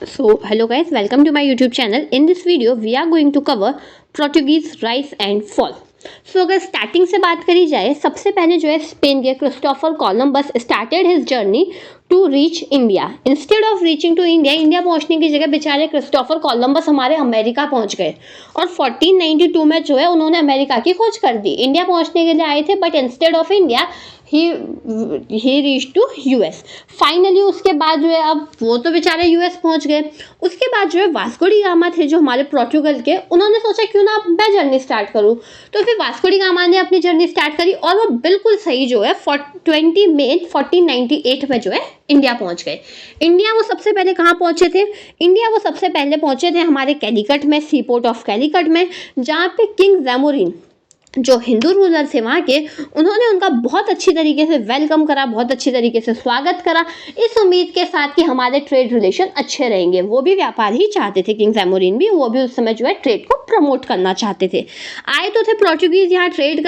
So hello guys, welcome to my YouTube channel. In this video we are going to cover Portuguese rise and fall. So अगर starting से बात करी जाए, सबसे पहले जो है स्पेन के Christopher Columbus started his journey to reach India. Instead of reaching to India पहुंचने की जगह बेचारे क्रिस्टोफर कोलंबस हमारे अमेरिका पहुंच गए और 1492 में जो है उन्होंने अमेरिका की खोज कर दी। इंडिया पहुंचने के लिए आए थे बट इंस्टेड ऑफ इंडिया ही रीच टू यूएस। फाइनली उसके बाद जो है अब वो तो बेचारे यूएस पहुंच गए। उसके बाद जो है वास्को डी गामा थे जो हमारे पोर्चुगल के, उन्होंने सोचा क्यों ना मैं जर्नी स्टार्ट करूं। तो फिर वास्को डी गामा ने अपनी जर्नी स्टार्ट करी और वो बिल्कुल सही जो है 20 मई 1498 में जो है इंडिया पहुंच गए। इंडिया वो सबसे पहले कहाँ पहुंचे थे? इंडिया वो सबसे पहले पहुंचे थे हमारे कैलीकट में, सी पोर्ट ऑफ कैलीकट में, जहाँ पे किंग जैमोरिन जो हिंदू रूलर थे वहाँ के, उन्होंने उनका बहुत अच्छी तरीके से वेलकम करा, बहुत अच्छी तरीके से स्वागत करा, इस उम्मीद के साथ कि हमारे ट्रेड रिलेशन अच्छे रहेंगे। वो भी व्यापार ही चाहते थे, किंग जैमोरिन भी, वो भी उस समय जो है ट्रेड को प्रमोट करना चाहते थे। आए तो थे पोर्चुगीज यहाँ ट्रेड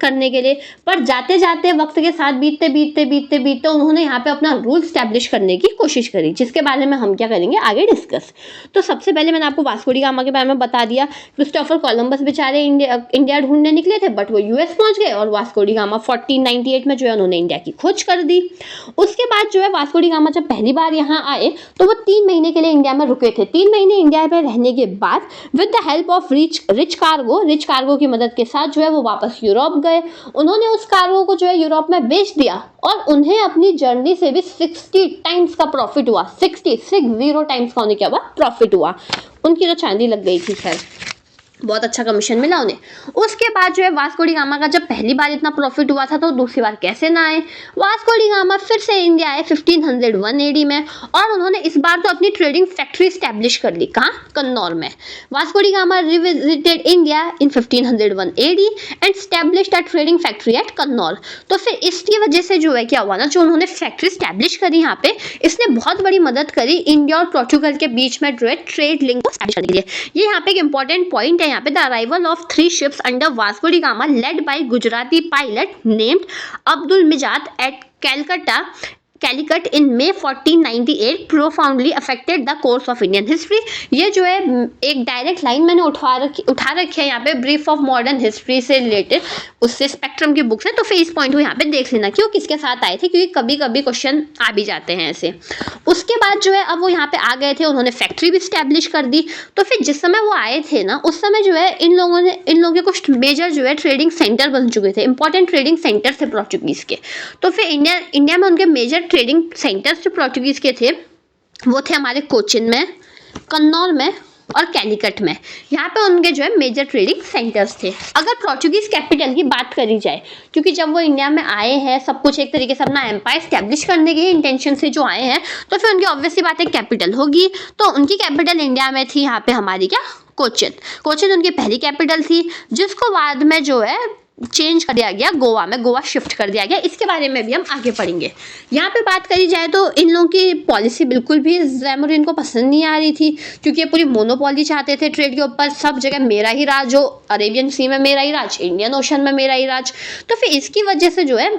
करने के लिए, पर जाते जाते वक्त के साथ बीतते उन्होंने यहाँ पे अपना रूल स्टैब्लिश करने की कोशिश करी, जिसके बारे में हम क्या करेंगे आगे डिस्कस। तो सबसे पहले मैंने आपको वास्को डी गामा के बारे में बता दिया। क्रिस्टोफर कोलंबस बेचारे इंडिया ढूंढने निकले थे बट वो यूएस पहुंच गए और वास्को डी गामा 1498 में जो है उन्होंने इंडिया की खोज कर दी। उसके बाद जो है वास्को डी गामा जब पहली बार यहाँ आए तो वो 3 महीने के लिए इंडिया में रुके थे। 3 महीने इंडिया में रहने के बाद with the help of rich cargo की मदद के साथ जो है वो वापस यूरोप गए। उन्होंने उस कार्गो को जो है यूरोप में बेच दिया और उन्हें अपनी जर्नी से भी 60 टाइम्स का प्रॉफिट हुआ। 60 टाइम्स का उन्हें क्या हुआ? प्रॉफिट हुआ। उनकी तो चांदी लग गई थी, खैर बहुत अच्छा कमीशन मिला उन्हें। उसके बाद जो है वास्को डी गामा का जब पहली बार इतना प्रॉफिट हुआ था तो दूसरी बार कैसे ना आए? वास्को डी गामा फिर से इंडिया आए 1501 एडी में और उन्होंने इस बार तो अपनी ट्रेडिंग फैक्ट्री स्टैब्लिश कर ली। कहाँ? कन्नौर में। Vasco da Gama revisited India in 1501 AD and established a trading factory at Kannur. तो फिर इसकी वजह से जो है क्या हुआ ना, जो उन्होंने फैक्ट्री स्टैब्लिश करी यहाँ पे, इसने बहुत बड़ी मदद करी इंडिया और पोर्चुगल के बीच में जो है ट्रेड लिंक को स्टैब्लिश करने के लिए। ये यहाँ पे एक इंपॉर्टेंट पॉइंट है। यहाँ पे the arrival of 3 ships under Vasco da Gama led by Gujarati pilot named Abdul Mijat at Calicut in May 1498 profoundly affected the course of Indian history. ये जो है एक डायरेक्ट लाइन मैंने उठा रखी है यहाँ पे ब्रीफ ऑफ मॉडर्न हिस्ट्री से रिलेटेड, उससे स्पेक्ट्रम की बुक से। तो फिर इस पॉइंट को यहाँ पे देख लेना कि वो किसके साथ आए थे, क्योंकि कभी कभी क्वेश्चन आ भी जाते हैं ऐसे। उसके बाद जो है अब वो यहाँ पे आ गए थे, उन्होंने फैक्ट्री भी स्टैब्लिश कर दी। तो फिर जिस समय वो आए थे ना, उस समय जो है इन लोगों के कुछ मेजर जो है ट्रेडिंग सेंटर बन चुके थे, इंपॉर्टेंट ट्रेडिंग सेंटर थे पोर्चुगीज के। तो फिर इंडिया में उनके मेजर ट्रेडिंग सेंटर्स जो पोर्चुगीज के थे वो थे हमारे कोचिन में, कन्नौर में और कैलीकट में। यहाँ पे उनके जो है मेजर ट्रेडिंग सेंटर्स थे। अगर पोर्चुगीज कैपिटल की बात करी जाए, क्योंकि जब वो इंडिया में आए हैं सब कुछ एक तरीके से अपना एम्पायर स्टैब्लिश करने के इंटेंशन से जो आए हैं, तो फिर उनकी ऑब्वियसली बात है कैपिटल होगी। तो उनकी कैपिटल इंडिया में थी यहाँ पे हमारी क्या? कोचिन उनकी पहली कैपिटल थी, जिसको बाद में जो है चेंज कर दिया गया गोवा में, गोवा शिफ्ट कर दिया गया। इसके बारे में भी हम आगे पढ़ेंगे। यहाँ पे बात करी जाए तो इन लोगों की पॉलिसी बिल्कुल भी जैमोरिन को पसंद नहीं आ रही थी, क्योंकि ये पूरी मोनोपॉली चाहते थे ट्रेड के ऊपर, सब जगह मेरा ही राज हो, अरेबियन सी में मेरा ही राज, इंडियन ओशन में मेरा ही राज। तो फिर इसकी वजह से जो है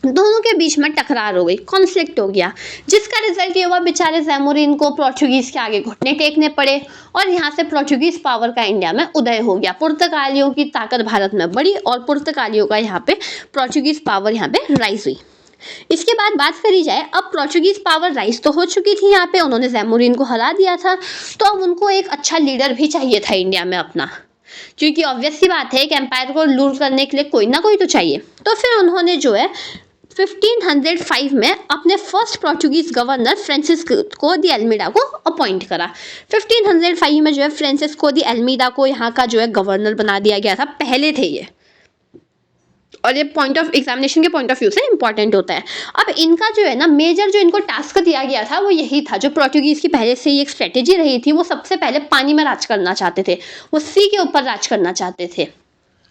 दोनों के बीच में टकरार हो गई, कॉन्फ्लिक्ट हो गया, जिसका रिजल्ट ये हुआ बेचारे जैमोरिन को पोर्चुगीज के आगे घुटने टेकने पड़े और यहाँ से पोर्चुगीज पावर का इंडिया में उदय हो गया। पुर्तगालियों की ताकत भारत में बढ़ी और पुर्तगालियों का यहाँ पे पोर्चुगीज पावर यहाँ पे राइज हुई। इसके बाद बात करी जाए, अब पोर्चुगीज पावर राइज तो हो चुकी थी यहाँ पे, उन्होंने जैमोरिन को हरा दिया था, तो अब उनको एक अच्छा लीडर भी चाहिए था इंडिया में अपना, क्योंकि ऑब्वियस सी बात है कि एम्पायर को रूल करने के लिए कोई ना कोई तो चाहिए। तो फिर उन्होंने जो है 1505 में अपने first Portuguese governor Francisco de Almeida को अपॉइंट करा। 1505 में जो है फ्रांसिस्को दी अल्मीडा को यहाँ का जो है गवर्नर बना दिया गया था। पहले थे ये, और ये पॉइंट ऑफ एग्जामिनेशन के पॉइंट ऑफ व्यू से इंपॉर्टेंट होता है। अब इनका जो है ना मेजर जो इनको टास्क दिया गया था वो यही था, जो पोर्चुगीज की पहले से ही एक स्ट्रेटेजी रही थी, वो सबसे पहले पानी में राज करना चाहते थे, वो सी के ऊपर राज करना चाहते थे।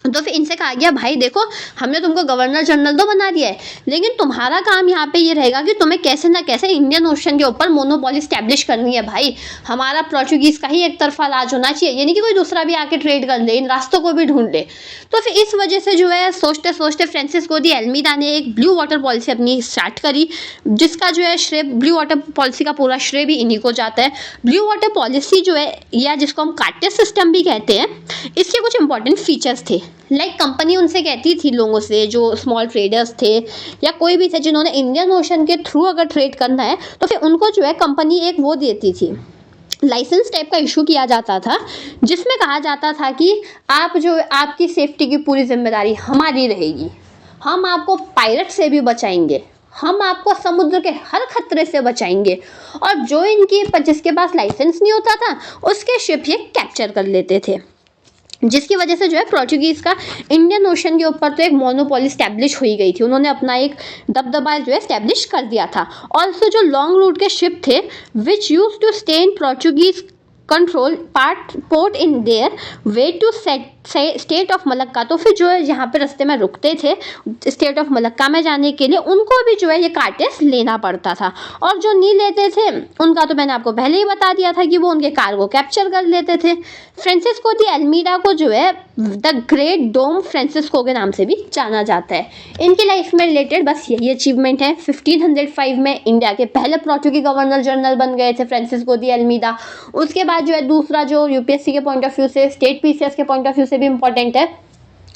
तो फिर इनसे कहा गया भाई देखो हमने तुमको गवर्नर जनरल तो बना दिया है, लेकिन तुम्हारा काम यहाँ पे ये रहेगा कि तुम्हें कैसे ना कैसे इंडियन ओशन के ऊपर मोनोपोली स्टैब्लिश करनी है भाई। हमारा पोर्चुगीज का ही एक तरफा राज होना चाहिए, यानी कि कोई दूसरा भी आके ट्रेड कर ले, इन रास्तों को भी ढूंढ ले। तो फिर इस वजह से जो है सोचते सोचते फ्रांसिस्को दी एल्मीडा ने एक ब्लू वाटर पॉलिसी अपनी स्टार्ट करी, जिसका जो है श्रेय, ब्लू वाटर पॉलिसी का पूरा श्रेय भी इन्हीं को जाता है। ब्लू वाटर पॉलिसी जो है, या जिसको हम कार्टेज सिस्टम भी कहते हैं, इसके कुछ इंपॉर्टेंट फीचर्स थे। कंपनी उनसे कहती थी, लोगों से जो स्मॉल ट्रेडर्स थे या कोई भी थे जिन्होंने इंडियन ओशन के थ्रू अगर ट्रेड करना है, तो फिर उनको जो है कंपनी एक वो देती थी, लाइसेंस टाइप का इशू किया जाता था, जिसमें कहा जाता था कि आप जो, आपकी सेफ्टी की पूरी जिम्मेदारी हमारी रहेगी, हम आपको पायरेट से भी बचाएंगे, हम आपको समुद्र के हर खतरे से बचाएंगे। और जो इनकी, जिसके पास लाइसेंस नहीं होता था, उसके शिप ये कैप्चर कर लेते थे, जिसकी वजह से जो है पोर्चुगीज़ का इंडियन ओशन के ऊपर तो एक मोनोपोली स्टैब्लिश हुई गई थी। उन्होंने अपना एक दबदबा जो है स्टैब्लिश कर दिया था। ऑल्सो जो लॉन्ग रूट के शिप थे which use to stay in Portuguese control port in their way to state of Malacca, तो फिर जो है यहाँ पे रास्ते में रुकते थे स्टेट ऑफ मलक्का में जाने के लिए, उनको भी जो है ये कार्टेज लेना पड़ता था। और जो नहीं लेते थे उनका तो मैंने आपको पहले ही बता दिया था कि वो उनके कार्गो कैप्चर कर लेते थे। फ्रांसिस्को दी एल्मीडा को जो है द ग्रेट डोम फ्रांसिस्को के नाम से भी जाना जाता है। इनकी लाइफ में रिलेटेड बस यही अचीवमेंट है। 1505 में इंडिया के पहले पोर्चुगीज गवर्नर जनरल बन गए थे फ्रांसिस्को दी एल्मीडा। उसके बाद जो है दूसरा, जो यूपीएससी के पॉइंट ऑफ व्यू से, स्टेट पीसीएस के पॉइंट ऑफ व्यू से भी इंपॉर्टेंट है,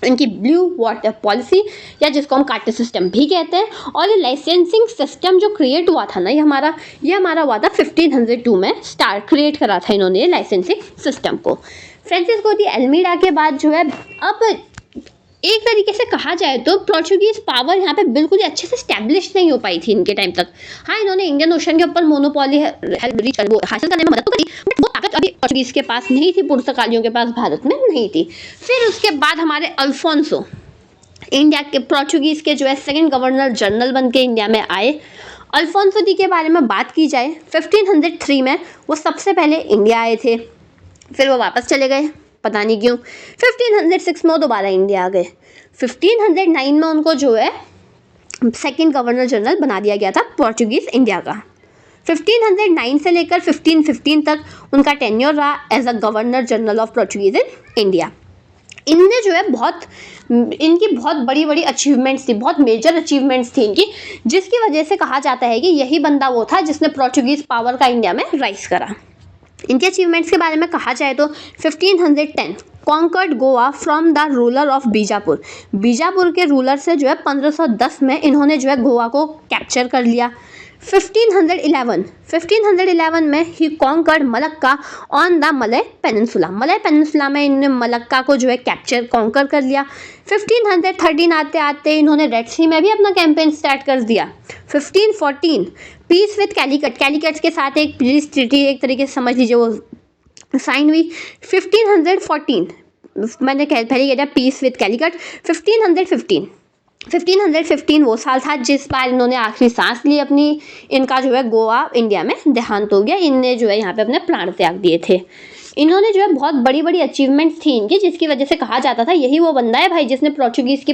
इनकी ब्लू वाटर पॉलिसी, या जिसको हम कार्टेज सिस्टम भी कहते हैं। और ये लाइसेंसिंग सिस्टम जो क्रिएट हुआ था ना, ये हमारा हुआ था 1502 में स्टार्ट क्रिएट करा था इन्होंने लाइसेंसिंग सिस्टम को। फ्रांसिस्को दी एल्मीडा के बाद जो है, अब एक तरीके से कहा जाए तो पोर्चुगीज पावर यहाँ पे बिल्कुल ही अच्छे से स्टैब्लिश नहीं हो पाई थी इनके टाइम तक। हाँ, इन्होंने इंडियन ओशन के ऊपर मोनोपोली हासिल करने में मदद तो करी, बट वो ताकत अभी पोर्चुगीज के पास नहीं थी, पुर्तगालियों के पास भारत में नहीं थी। फिर उसके बाद हमारे अल्फोंसो इंडिया के, पोर्चुगीज के जो है सेकंड गवर्नर जनरल बन के इंडिया में आए। अल्फोंसो दी के बारे में बात की जाए, 1503 में वो सबसे पहले इंडिया आए थे, फिर वो वापस चले गए, पता नहीं क्यों। 1506 में वो दोबारा इंडिया आ गए। 1509 में उनको जो है सेकंड गवर्नर जनरल बना दिया गया था पोर्चुगीज इंडिया का। 1509 से लेकर 1515 तक उनका टेन्योर रहा as a governor general of Portuguese in India. इनने जो है इनकी बहुत बड़ी बड़ी अचीवमेंट्स थी, बहुत मेजर अचीवमेंट्स थी इनकी, जिसकी वजह से कहा जाता है कि यही बंदा वो था जिसने पोर्चुगीज पावर का इंडिया में राइज करा। इनके अचीवमेंट्स के बारे में कहा जाए तो 1510 conquered Goa from the ruler of Bijapur. Bijapur के रूलर से जो है 1510 में इन्होंने जो है गोवा को कैप्चर कर लिया। 1511 में ही conquered Malacca on the Malay peninsula. Malay peninsula में इन्होंने मलक्का को जो है कॉन्कर कर लिया। 1513 आते आते इन्होंने रेड सी में भी अपना कैंपेन स्टार्ट कर दिया। 1514 पीस विद कैलिकट के साथ एक पीस ट्रीटी एक तरीके से समझ लीजिए वो साइन हुई। 1514 मैंने पहले कह दिया पीस विद कैलिकट। 1515 वो साल था जिस बार इन्होंने आखिरी सांस ली अपनी। इनका जो है गोवा इंडिया में देहांत हो गया। इनने जो है यहाँ पे अपने प्राण त्याग दिए थे। इन्होंने जो है बहुत बड़ी बड़ी अचीवमेंट्स थी इनकी, जिसकी वजह से कहा जाता था यही वो बंदा है भाई जिसने पोर्चुगीज़ की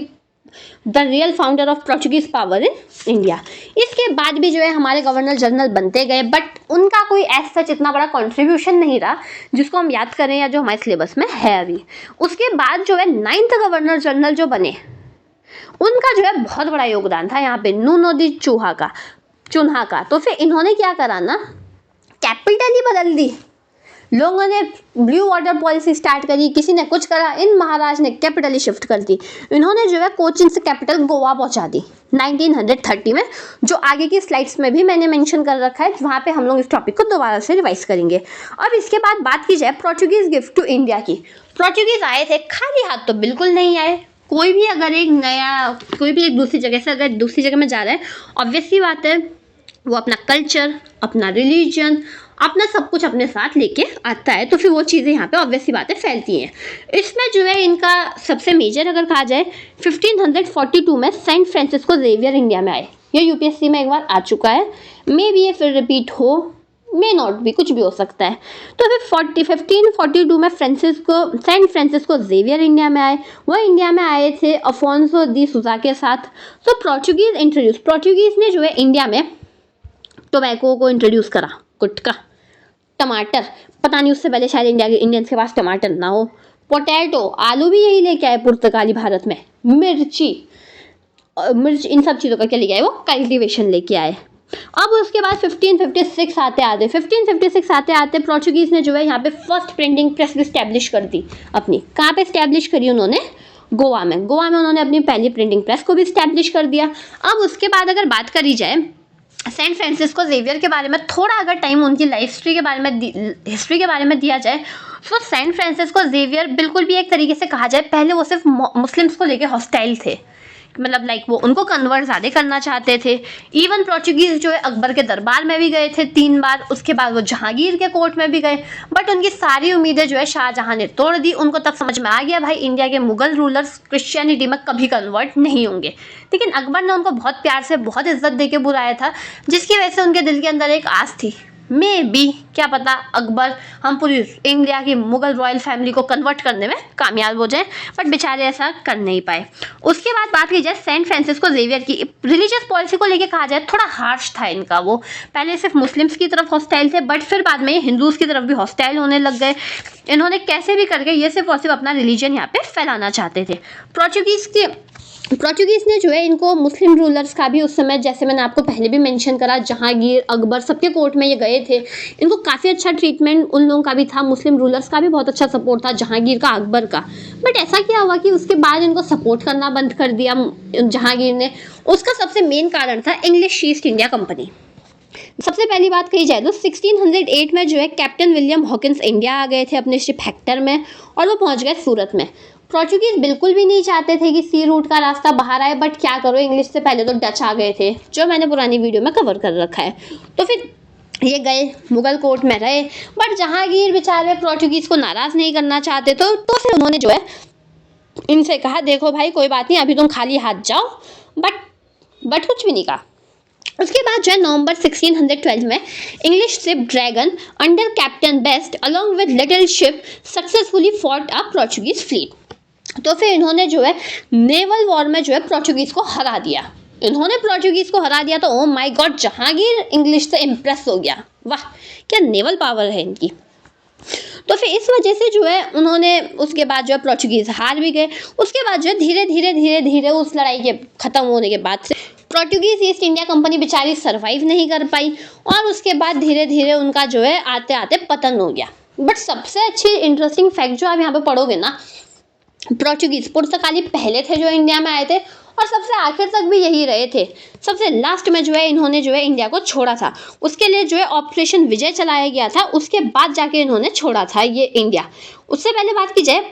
the real founder of Portuguese power in India. इसके बाद भी जो है हमारे गवर्नर जनरल बनते गए, बट उनका कोई ऐसा इतना बड़ा कंट्रीब्यूशन नहीं रहा जिसको हम याद करें या जो हमारे सिलेबस में है अभी। उसके बाद जो है 9th गवर्नर जनरल जो बने, उनका जो है बहुत बड़ा योगदान था यहाँ पे नुनो दी चुन्हा का। तो फिर इन्होंने क्या करा ना, कैपिटल ही बदल दी। लोगों ने ब्लू वाटर पॉलिसी स्टार्ट करी, किसी ने कुछ करा, इन महाराज ने कैपिटल ही शिफ्ट कर दी। इन्होंने जो है कोचिन से कैपिटल गोवा पहुंचा दी 1930 में, जो आगे की स्लाइड्स में भी मैंने मेंशन कर रखा है। वहाँ पे हम लोग इस टॉपिक को दोबारा से रिवाइज करेंगे। अब इसके बाद बात की जाए पोर्चुगीज गिफ्ट टू इंडिया की। पोर्चुगीज आए थे, खाली हाथ तो बिल्कुल नहीं आए। कोई भी अगर एक दूसरी जगह से अगर दूसरी जगह में जा रहा है, ऑब्वियस सी बात है वो अपना कल्चर, अपना रिलीजन, अपना सब कुछ अपने साथ लेके आता है। तो फिर वो चीज़ें यहाँ पे ऑब्वियस सी बातें फैलती हैं। इसमें जो है इनका सबसे मेजर अगर कहा जाए 1542 में सेंट फ्रांसिस्को जेवियर इंडिया में आए। ये यूपीएससी में एक बार आ चुका है, मे बी ये फिर रिपीट हो, मे नॉट भी, कुछ भी हो सकता है। तो फिर 1542 में सेंट फ्रांसिस्को जेवियर इंडिया में आए। वो इंडिया में आए थे अफोंसो दी सूजा के साथ। तो पोर्चुगीज ने जो है इंडिया में टोबैको को इंट्रोड्यूस करा, गुटखा, टमाटर, पता नहीं उससे पहले शायद इंडियंस के पास टमाटर ना हो, पोटैटो, आलू भी यही लेके आए पुर्तगाली भारत में, मिर्च, इन सब चीज़ों का क्या लेके आए, वो कल्टीवेशन लेके आए। अब उसके बाद 1556 आते आते पोर्चुगीज ने जो है यहाँ पे फर्स्ट प्रिंटिंग प्रेस भी स्टैब्लिश कर दी अपनी। कहाँ पे स्टैब्लिश करी उन्होंने? गोवा में उन्होंने अपनी पहली प्रिंटिंग प्रेस को भी स्टैब्लिश कर दिया। अब उसके बाद अगर बात करी जाए सेंट फ्रांसिस्को जेवियर के बारे में, थोड़ा अगर टाइम उनकी लाइफ हिस्ट्री के बारे में दिया जाए, तो सेंट फ्रांसिस्को जेवियर बिल्कुल भी एक तरीके से कहा जाए पहले वो सिर्फ मुस्लिम्स को लेके हॉस्टाइल थे, मतलब लाइक वो उनको कन्वर्ट ज़्यादा करना चाहते थे। इवन पोर्चुगीज जो है अकबर के दरबार में भी गए थे 3 बार, उसके बाद वो जहांगीर के कोर्ट में भी गए, बट उनकी सारी उम्मीदें जो है शाहजहां ने तोड़ दी। उनको तब समझ में आ गया भाई इंडिया के मुगल रूलर्स क्रिश्चियनिटी में कभी कन्वर्ट नहीं होंगे। लेकिन अकबर ने उनको बहुत प्यार से, बहुत इज्जत दे के बुलाया था, जिसकी वजह से उनके दिल के अंदर एक आस थी, मे बी क्या पता अकबर हम पूरी इंडिया की मुगल रॉयल फैमिली को कन्वर्ट करने में कामयाब हो जाए, बट बेचारे ऐसा कर नहीं पाए। उसके बाद बात की जाए सेंट फ्रांसिस्को जेवियर की रिलीजियस पॉलिसी को लेके कहा जाए थोड़ा हार्श था इनका। वो पहले सिर्फ मुस्लिम्स की तरफ हॉस्टाइल थे, बट फिर बाद में हिंदूज की तरफ भी हॉस्टाइल होने लग गए। इन्होंने कैसे भी करके ये सिर्फ और सिर्फ अपना रिलीजन यहाँ पे फैलाना चाहते थे। पोर्चुगीज ने जो है इनको मुस्लिम रूलर्स का भी उस समय, जैसे मैंने आपको पहले भी मेंशन करा, जहांगीर, अकबर, सबके कोर्ट में ये गए थे, इनको काफ़ी अच्छा ट्रीटमेंट उन लोगों का भी था, मुस्लिम रूलर्स का भी बहुत अच्छा सपोर्ट था, जहांगीर का, अकबर का। बट ऐसा क्या हुआ कि उसके बाद इनको सपोर्ट करना बंद कर दिया जहांगीर ने। उसका सबसे मेन कारण था इंग्लिश ईस्ट इंडिया कंपनी। सबसे पहली बात कही जाए तो 1608 में जो है कैप्टन विलियम हॉकिंस इंडिया आ गए थे अपने शिप हेक्टर में, और वो पहुंच गए सूरत में। पोर्चुगीज बिल्कुल भी नहीं चाहते थे कि सी रूट का रास्ता बाहर आए, बट क्या करो, इंग्लिश से पहले तो डच आ गए थे, जो मैंने पुरानी वीडियो में कवर कर रखा है। तो फिर ये गए, मुगल कोर्ट में रहे, बट जहांगीर बेचारे पोर्चुगीज को नाराज नहीं करना चाहते, तो फिर उन्होंने जो है इनसे कहा देखो भाई कोई बात नहीं, अभी तुम खाली हाथ जाओ, बट कुछ भी नहीं कहा। उसके बाद जो है नवंबर 1612 में English ship dragon under captain best along with little ship successfully fought a Portuguese fleet. तो फिर इन्होंने जो है नेवल वॉर में जो है पोर्चुगीज को हरा दिया। तो oh my God, Jahangir English से इम्प्रेस हो गया, वाह क्या नेवल पावर है इनकी। तो फिर इस वजह से जो है उन्होंने उसके बाद जो है पोर्चुगीज हार भी गए। उसके बाद जो है धीरे धीरे उस लड़ाई के ख़त्म होने के बाद से पोर्चुगीज ईस्ट इंडिया कंपनी बेचारी सरवाइव नहीं कर पाई, और उसके बाद धीरे धीरे उनका जो है आते आते पतन हो गया। बट सबसे अच्छी इंटरेस्टिंग फैक्ट जो आप यहाँ पे पढ़ोगे ना, पोर्चुगीज पुर्तगाली पहले थे जो इंडिया में आए थे, और सबसे आखिर तक भी यही रहे थे। सबसे लास्ट में जो है इन्होंने जो है इंडिया को छोड़ा था, उसके लिए जो है ऑपरेशन विजय चलाया गया था, उसके बाद जाके इन्होंने छोड़ा था ये इंडिया। उससे पहले बात की जाए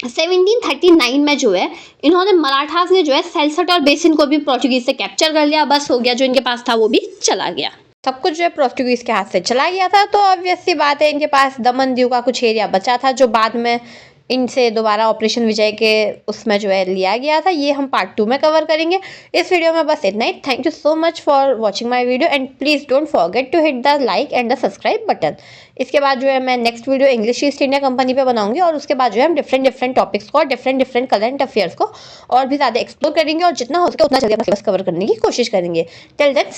1739 में जो है इन्होंने मराठास ने जो है सेल्सट और बेसिन को भी पोर्चुगीज से कैप्चर कर लिया, बस हो गया, जो इनके पास था वो भी चला गया। सब कुछ जो है पोर्चुगीज के हाथ से चला गया था। तो ऑब्वियस सी बात है इनके पास दमन दीव का कुछ एरिया बचा था, जो बाद में इनसे दोबारा ऑपरेशन विजय के उसमें जो है लिया गया था। ये हम पार्ट 2 में कवर करेंगे। इस वीडियो में बस इतना ही। Thank you so much for watching my video, and please don't forget to hit the like and the subscribe button. इसके बाद जो है मैं next video English East India Company पे बनाऊंगी, और उसके बाद जो है हम डिफरेंट टॉपिक्स को और डिफरेंट करंट अफेयर्स को और भी ज़्यादा एक्सप्लोर करेंगे, और जितना हो सके उतना जल्दी अपना सिलेबस कवर करने की कोशिश करेंगे। Till then